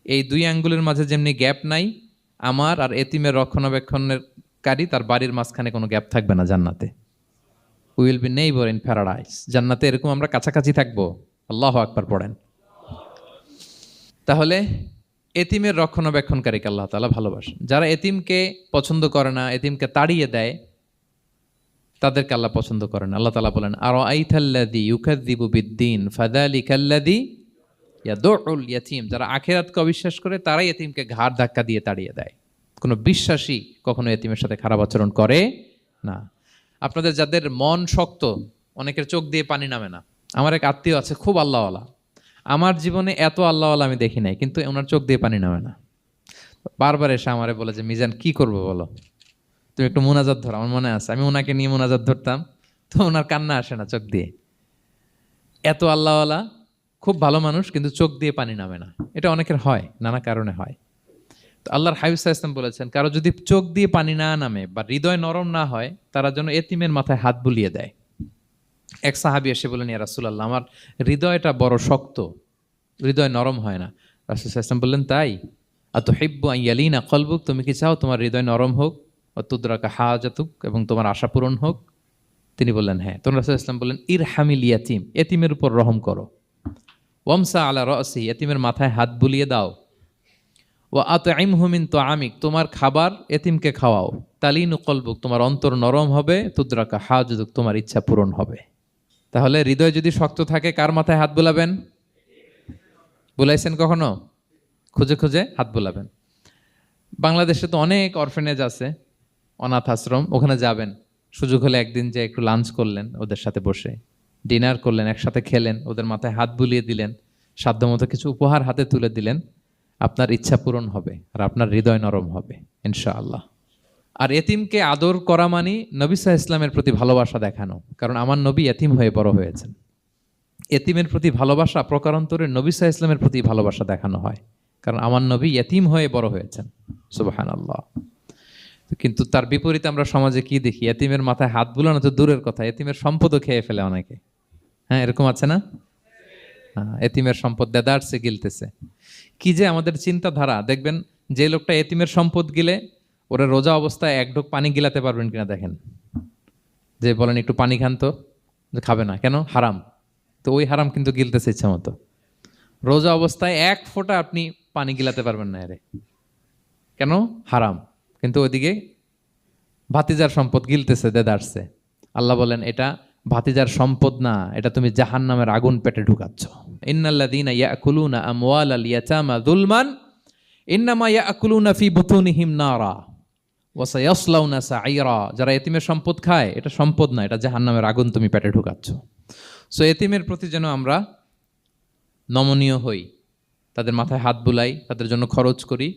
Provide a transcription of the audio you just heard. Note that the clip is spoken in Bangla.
এই দুই আঙ্গুলের মাঝে যেমনি গ্যাপ নাই, আমার আর এতিমের রক্ষণাবেক্ষণের কারী তার বাড়ির মাঝখানে কোনো গ্যাপ থাকবে না জান্নাতে। Will be neighbour in paradise. জান্নাতে এরকম আমরা কাছাকাছি থাকবো। আল্লাহু আকবার পড়েন। তাহলে এতিমের রক্ষণাবেক্ষণকারীকে আল্লাহ তাআলা ভালোবাসেন। যারা এতিমকে পছন্দ করে না, এতিমকে তাড়িয়ে দেয়, তাদেরকে আল্লাহ পছন্দ করেন। আল্লাহ তাআলা বলেন, আরাআইতাল্লাযী ইউকাযযিবু বিদ্দীন ফাযালিকাল্লাযী ইয়াদুউল ইয়াতীম। যারা আখিরাতকে অবিশ্বাস করে তারাই এতিমকে ঘাড় ধাক্কা দিয়ে তাড়িয়ে দেয়। কোনো বিশ্বাসী কখনো এতিমের সাথে খারাপ আচরণ করে না। আপনাদের যাদের মন শক্ত, অনেকের চোখ দিয়ে পানি নামে না। আমার এক আত্মীয় আছে খুব আল্লাহওয়ালা, আমার জীবনে এত আল্লাহওয়ালা আমি দেখি নাই, কিন্তু ওনার চোখ দিয়ে পানি নামে না। বারবার এসে আমারে বলে যে মিজান কি করবো বলো, তুমি একটু মোনাজাত ধরো। আমার মনে আছে আমি ওনাকে নিয়ে মোনাজাত ধরতাম, তো ওনার কান্না আসে না চোখ দিয়ে। এত আল্লাহওয়ালা, খুব ভালো মানুষ, কিন্তু চোখ দিয়ে পানি নামে না। এটা অনেকের হয়, নানা কারণে হয়। তো আল্লাহর হাবিব সাল্লাল্লাহু আলাইহি ওয়াসাল্লাম বলেছেন, কারো যদি চোখ দিয়ে পানি না নামে বা হৃদয় নরম না হয়, তারা যেন এতিমের মাথায় হাত বুলিয়ে দেয়। এক সাহাবী এসে বলেন, ইয়া রাসূলুল্লাহ, আমার হৃদয়টা বড় শক্ত, হৃদয় নরম হয় না। রাসূল সাল্লাল্লাহু আলাইহি ওয়াসাল্লাম বললেন, তাই? আতুহিব্বু আন ইয়ালিনা কলবুক, তুমি কি চাও তোমার হৃদয় নরম হোক? ওয়া তুদরাকা হাজাতুক, এবং তোমার আশা পূরণ হোক? তিনি বললেন, হ্যাঁ। তখন রাসূল সাল্লাল্লাহু আলাইহি ওয়াসাল্লাম বললেন, ইরহামিল ইয়াতীম, এতিমের উপর রহম করো। ওয়ামসা আলা রাসি, এতিমের মাথায় হাত বুলিয়ে দাও। ওয়া আতইমহু মিন তুআমিক, তোমার খাবার এতিমকে খাওয়াও। তালিনু কলবুক, তোমার অন্তর নরম হবে। তুদরাকা হাজাতুক, তোমার ইচ্ছা পূরণ হবে। তাহলে হৃদয় যদি শক্ত থাকে, কার মাথায় হাত বুলাবেন? বুলাইছেন কখনো? খুঁজে খুঁজে হাত বুলাবেন। বাংলাদেশে তো অনেক অরফেনেজ আছে, অনাথ আশ্রম, ওখানে যাবেন। সুযোগ হলে একদিন যে একটু লাঞ্চ করলেন ওদের সাথে বসে, ডিনার করলেন, একসাথে খেলেন, ওদের মাথায় হাত বুলিয়ে দিলেন, সাধ্যমতো কিছু উপহার হাতে তুলে দিলেন, আপনার ইচ্ছা পূরণ হবে আর আপনার হৃদয় নরম হবে ইনশাআল্লাহ। আর এতিমকে আদর করা মানে নবী সাল্লাল্লাহু আলাইহি ইসলামের প্রতি ভালোবাসা দেখানো। কারণ আমার নবী এতিম হয়ে বড় হয়েছেন। এতিমের প্রতি ভালোবাসা প্রকারান্তরে নবী সাল্লাল্লাহু আলাইহি ইসলামের প্রতি ভালোবাসা দেখানো হয়, কারণ আমার নবী এতিম হয়ে বড় হয়েছেন। সুবহানাল্লাহ। কিন্তু তার বিপরীতে আমরা সমাজে কি দেখি? এতিমের মাথায় হাত বুলানো তো দূরের কথা, এতিমের সম্পদও খেয়ে ফেলে অনেকে। হ্যাঁ, এরকম আছে না? এতিমের সম্পদ দেদারসে গিলতেছে। কি যে আমাদের চিন্তাধারা! দেখবেন যে লোকটা এতিমের সম্পদ গিলে, ওরা রোজা অবস্থায় এক ঢোক পানি গিলাতে পারবেন কিনা দেখেন। যে বলেন একটু পানি খান তো, যে খাবে না কেন? হারাম। তো ওই হারাম কিন্তু গিলতেছে ইচ্ছা মতো। রোজা অবস্থায় এক ফোঁটা আপনি পানি গিলাতে পারবেন না এরে, কেন? হারাম। কিন্তু ওইদিকে ভাতিজার সম্পদ গিলতেছে দেদারসে। আল্লাহ বলেন এটা ভাতিজার সম্পদ না, এটা তুমি জাহান্নামের আগুন পেটে ঢুকাচ্ছ। ইন্নাল্লাযীনা ইয়াকুলুনা আমওয়ালাল ইয়াতামা যুলমান ইন্নামা ইয়াকুলুনা ফি বুতুনিহিম নারা ওয়া সায়াসলাউনা সাঈরা। যারা এতিমের সম্পদ খায়, এটা সম্পদ না, এটা জাহান্নামের আগুন তুমি পেটে ঢুকাচ্ছ। সো এতিমের প্রতি যেন আমরা নমনীয় হই, তাদের মাথায় হাত বুলাই, তাদের জন্য খরচ করি,